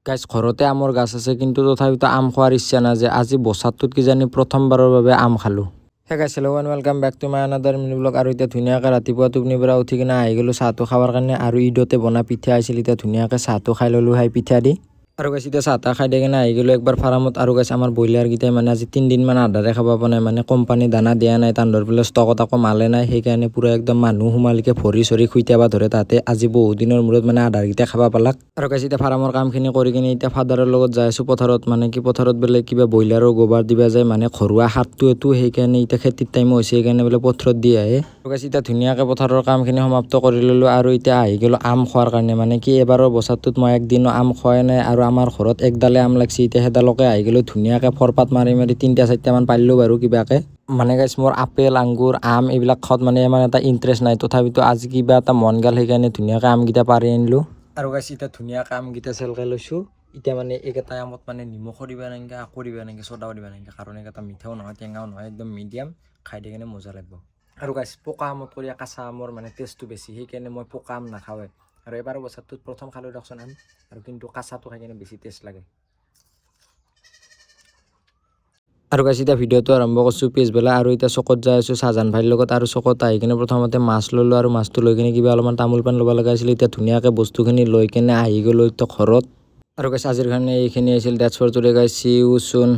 Guys ঘৰতে আমৰ গাছ আছে কিন্তু তথাপিতো আম খোৱাৰ ইচ্ছা নাযায়। আজি বছৰটোত কিজানি প্ৰথমবাৰৰ বাবে আম খালোঁ। Hey guys hello' and welcome back to my another mini vlog. আৰু এতিয়া ধুনীয়াকৈ ৰাতিপুৱা টোপনিৰ পৰা উঠি কিনে আহি গ'লোঁ চাহটো খাবৰ কাৰণে। আৰু ঈদতে বনা পিঠা আছিল, এতিয়া ধুনীয়াকৈ চাহটো খাই ল'লোঁ পিঠা দি। আৰু গাইজ এতিয়া চাহ তাহ খাই দি কিনে আহি গ'লোঁ একবাৰ ফাৰ্মত। আৰু গাইজ আমাৰ ব্ৰইলাৰকেইটাই মানে আজি 3 দিনমান আধাৰে খাব পৰা নাই, মানে কোম্পানী দানা দিয়া নাই, তাহাঁতৰ বোলে ষ্টকত আকৌ মালে নাই, সেইকাৰণে পূৰা একদম মানুহ সোমালিকে ভৰি চৰি খুইটাব ধৰে তাতে। আজি বহুত দিনৰ মূৰত মানে আধাৰকেইটা খাব পালাক। আৰু গাইজ এতিয়া ফাৰ্মৰ কামখিনি কৰি কিনে এতিয়া ফাদাৰৰ লগত যাই আছোঁ পথাৰত, মানে কি পথাৰত বোলে কিবা ব্ৰইলাৰৰ গোবৰ দিবা যায়, মানে ঘৰুৱা সাৰটো এইটো, সেইকাৰণে এতিয়া খেতিৰ টাইমো হৈছে, সেইকাৰণে বোলে পথাৰত দি আহে। আৰু গাইজ এতিয়া ধুনীয়াকৈ পথাৰৰ কামখিনি সমাপ্ত কৰি ল'লোঁ আৰু এতিয়া আহি গ'লোঁ আম খোৱাৰ কাৰণে। মানে কি এবাৰৰ বছৰটোত মই একদিনো আম খোৱাই নাই, আৰু আমাৰ ঘৰত একডালে আম লাগছি, এতিয়া সেইডালকে আহি গ'লোঁ ধুনীয়াকৈ ফৰপাত মাৰি 3-4মান পাৰিলোঁ বাৰু কিবাকৈ। মানে গাইজ মোৰ আপেল আঙুৰ আম এইবিলাক খোৱাত মানে ইমান এটা ইণ্টাৰেষ্ট নাই, তথাপিতো আজি কিবা এটা মন গ'ল, সেইকাৰণে ধুনীয়াকৈ আমকেইটা পাৰি আনিলোঁ। আৰু গাইজ এতিয়া ধুনীয়াকৈ আমকেইটা চেলকাই লৈছোঁ। এতিয়া মানে এইকেইটা আমত মানে নিমখো দিবা নালাগে, আকৌ দিবা নালাগে, চদাও দিবা নালাগে, কাৰণ এইকেইটা মিঠাও নহয় টেঙাও নহয়, একদম মিডিয়াম, খাই দি কিনে মজা লাগিব। আৰু গাইজ পকা আমত কৰি কেঁচা আমৰ মানে টেষ্টটো বেছি, সেইকাৰণে মই পকা আম নাখাওঁৱে। আৰু এবাৰ বছৰটোত প্ৰথম খালোঁ দিয়কচোন আম, আৰু কিন্তু কেঁচাটো খাই কিনে বেছি টেষ্ট লাগে। আৰু গাইজ এতিয়া ভিডিঅ'টো আৰম্ভ কৰিছোঁ পিছবেলা। আৰু এতিয়া চকত যাই আছোঁ চাহজান ভাইৰ লগত। আৰু চকত আহি কিনে প্ৰথমতে মাছ ল'লোঁ, আৰু মাছটো লৈ কিনে কিবা অলপমান তামোল পাণ ল'ব লগা আছিল। এতিয়া ধুনীয়াকৈ বস্তুখিনি লৈ কিনে আহি গ'লোঁ এতিয়া ঘৰত। আৰু গাইজ আজিৰ কাৰণে এইখিনি আছিল, that's for today guys, see you চুন।